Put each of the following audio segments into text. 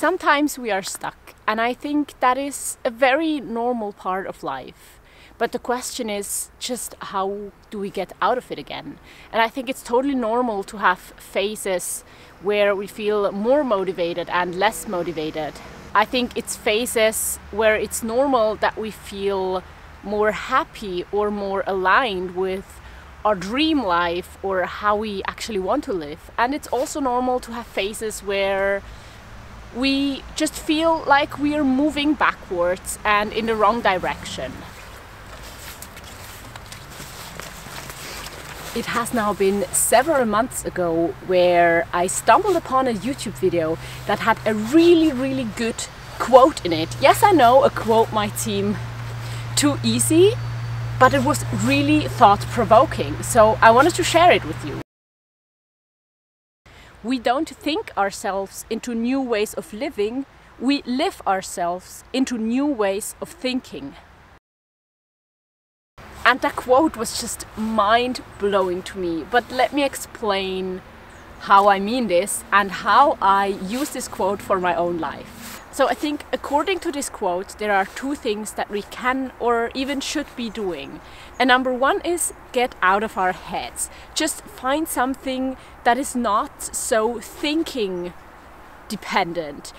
Sometimes we are stuck, and I think that is a very normal part of life. But the question is just how do we get out of it again? And I think it's totally normal to have phases where we feel more motivated and less motivated. I think it's phases where it's normal that we feel more happy or more aligned with our dream life or how we actually want to live. And it's also normal to have phases where we just feel like we are moving backwards and in the wrong direction. It has now been several months ago where I stumbled upon a YouTube video that had a really good quote in it. Yes, I know a quote might seem too easy, but it was really thought-provoking, so I wanted to share it with you. We don't think ourselves into new ways of living, we live ourselves into new ways of thinking. And that quote was just mind-blowing to me, but let me explain how I mean this and how I use this quote for my own life. So I think according to this quote, there are two things that we can or even should be doing. And number one is get out of our heads. Just find something that is not so thinking dependent.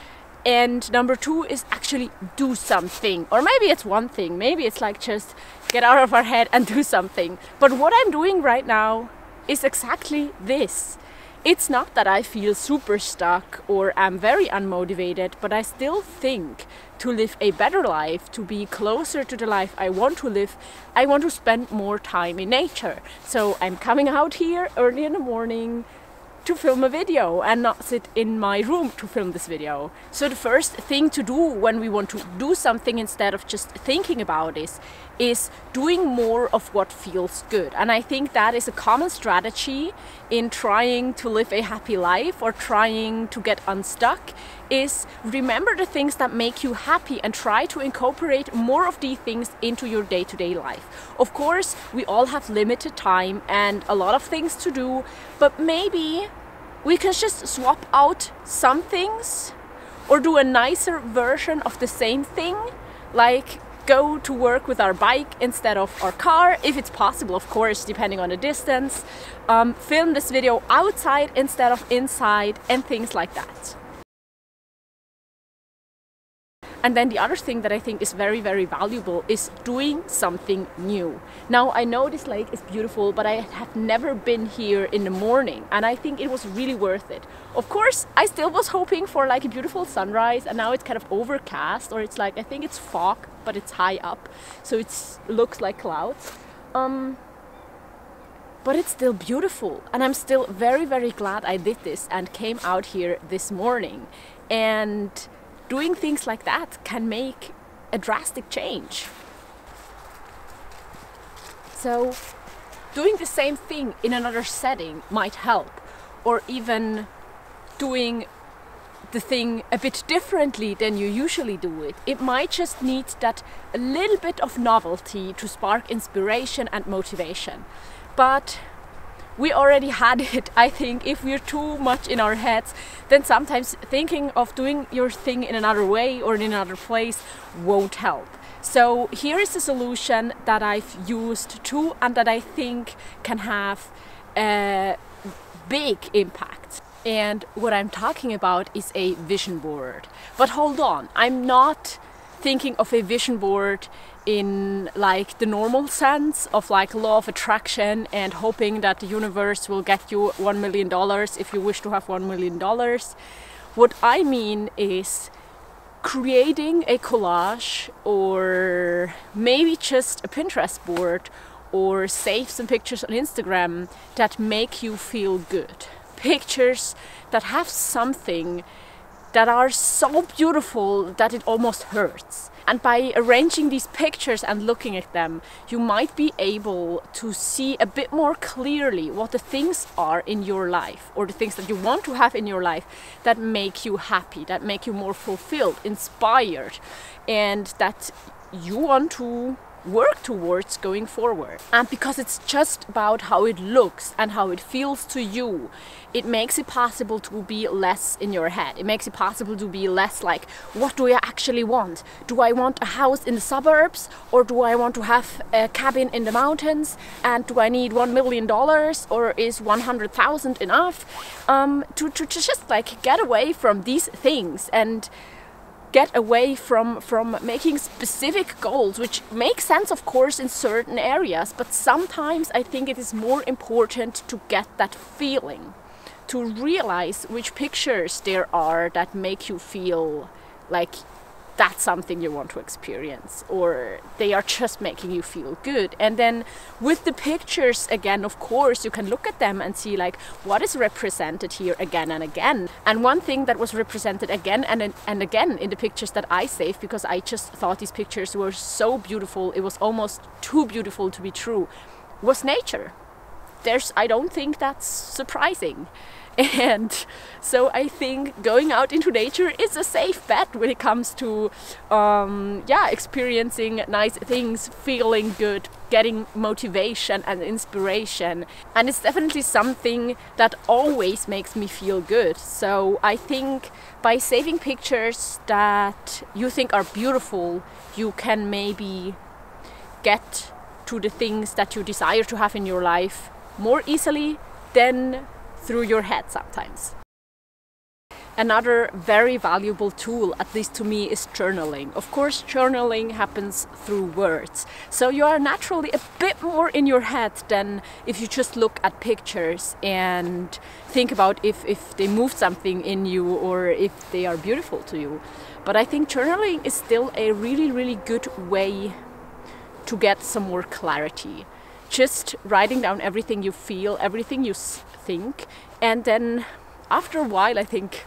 And number two is actually do something. Or maybe it's one thing, maybe it's like just get out of our head and do something. But what I'm doing right now is exactly this. It's not that I feel super stuck or am very unmotivated, but I still think to live a better life, to be closer to the life I want to live, I want to spend more time in nature. So I'm coming out here early in the morning to film a video and not sit in my room to film this video. So the first thing to do when we want to do something instead of just thinking about this is doing more of what feels good. And I think that is a common strategy in trying to live a happy life or trying to get unstuck, is remember the things that make you happy and try to incorporate more of these things into your day-to-day life. Of course, we all have limited time and a lot of things to do, but maybe we can just swap out some things or do a nicer version of the same thing, like go to work with our bike instead of our car, if it's possible, of course, depending on the distance. Film this video outside instead of inside and things like that. And then the other thing that I think is very valuable is doing something new. Now I know this lake is beautiful, but I have never been here in the morning and I think it was really worth it. Of course, I still was hoping for like a beautiful sunrise, and now it's kind of overcast, or it's like, I think it's fog, but it's high up, so it looks like clouds. But it's still beautiful, and I'm still very glad I did this and came out here this morning. And doing things like that can make a drastic change. So doing the same thing in another setting might help, or even doing the thing a bit differently than you usually do it. It might just need that a little bit of novelty to spark inspiration and motivation. But we already had it. I think if we're too much in our heads, then sometimes thinking of doing your thing in another way or in another place won't help. So here is a solution that I've used too and that I think can have a big impact. And what I'm talking about is a vision board. But hold on, I'm not thinking of a vision board in like the normal sense of like law of attraction and hoping that the universe will get you $1 million if you wish to have $1 million. What I mean is creating a collage, or maybe just a Pinterest board, or save some pictures on Instagram that make you feel good. Pictures that have something, that are so beautiful that it almost hurts. And by arranging these pictures and looking at them, you might be able to see a bit more clearly what the things are in your life, or the things that you want to have in your life that make you happy, that make you more fulfilled, inspired, and that you want to work towards going forward. And because it's just about how it looks and how it feels to you, it makes it possible to be less in your head. It makes it possible to be less like, what do I actually want? Do I want a house in the suburbs, or do I want to have a cabin in the mountains? And do I need $1 million, or is 100,000 enough? To just like get away from these things and get away from making specific goals, which makes sense of course in certain areas, but sometimes I think it is more important to get that feeling, to realize which pictures there are that make you feel like that's something you want to experience, or they are just making you feel good. And then with the pictures, again, of course, you can look at them and see like what is represented here again and again. And one thing that was represented again and again in the pictures that I saved, because I just thought these pictures were so beautiful, it was almost too beautiful to be true, was nature. I don't think that's surprising. And so I think going out into nature is a safe bet when it comes to experiencing nice things, feeling good, getting motivation and inspiration. And it's definitely something that always makes me feel good. So I think by saving pictures that you think are beautiful, you can maybe get to the things that you desire to have in your life more easily than through your head sometimes. Another very valuable tool, at least to me, is journaling. Of course, journaling happens through words. So you are naturally a bit more in your head than if you just look at pictures and think about if they move something in you or if they are beautiful to you. But I think journaling is still a really, really good way to get some more clarity. Just writing down everything you feel, everything you think, and then after a while I think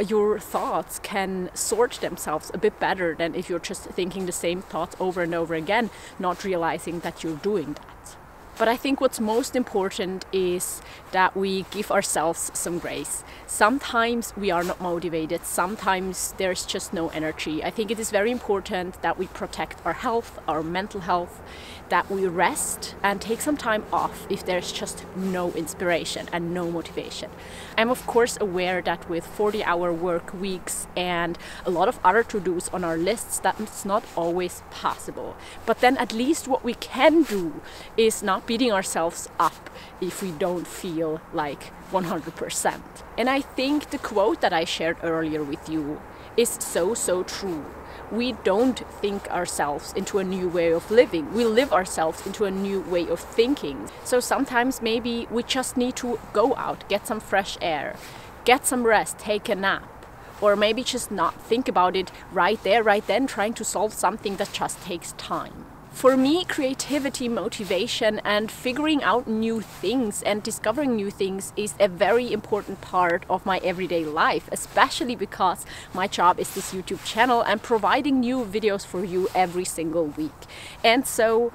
your thoughts can sort themselves a bit better than if you're just thinking the same thoughts over and over again, not realizing that you're doing that. But I think what's most important is that we give ourselves some grace. Sometimes we are not motivated, sometimes there's just no energy. I think it is very important that we protect our health, our mental health, that we rest and take some time off if there's just no inspiration and no motivation. I'm of course aware that with 40-hour work weeks and a lot of other to-dos on our lists, that's not always possible. But then at least what we can do is not beating ourselves up if we don't feel like 100%. And I think the quote that I shared earlier with you is so true. We don't think ourselves into a new way of living. We live ourselves into a new way of thinking. So sometimes maybe we just need to go out, get some fresh air, get some rest, take a nap, or maybe just not think about it right there, right then, trying to solve something that just takes time. For me, creativity, motivation, and figuring out new things and discovering new things is a very important part of my everyday life, especially because my job is this YouTube channel and providing new videos for you every single week. And so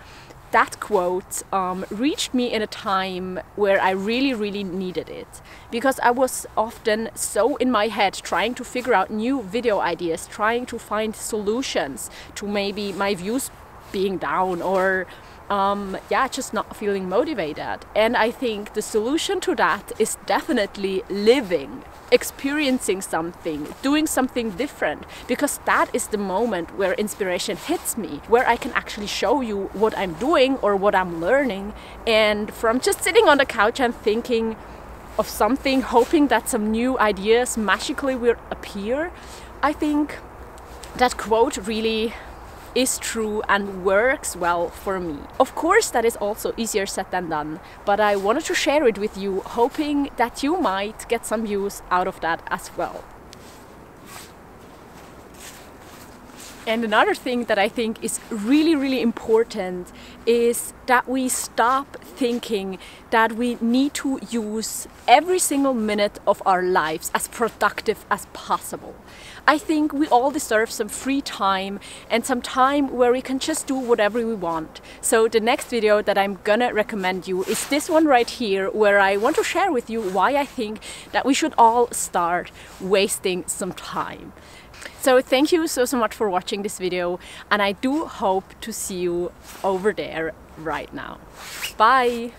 that quote reached me in a time where I really needed it, because I was often so in my head trying to figure out new video ideas, trying to find solutions to maybe my views being down or just not feeling motivated. And I think the solution to that is definitely living, experiencing something, doing something different, because that is the moment where inspiration hits me, where I can actually show you what I'm doing or what I'm learning. And from just sitting on the couch and thinking of something, hoping that some new ideas magically will appear, I think that quote really is true and works well for me. Of course, that is also easier said than done, but I wanted to share it with you, hoping that you might get some use out of that as well. And another thing that I think is really important is that we stop thinking that we need to use every single minute of our lives as productive as possible. I think we all deserve some free time and some time where we can just do whatever we want. So the next video that I'm gonna recommend you is this one right here, where I want to share with you why I think that we should all start wasting some time. So thank you so much for watching this video, and I do hope to see you over there right now. Bye!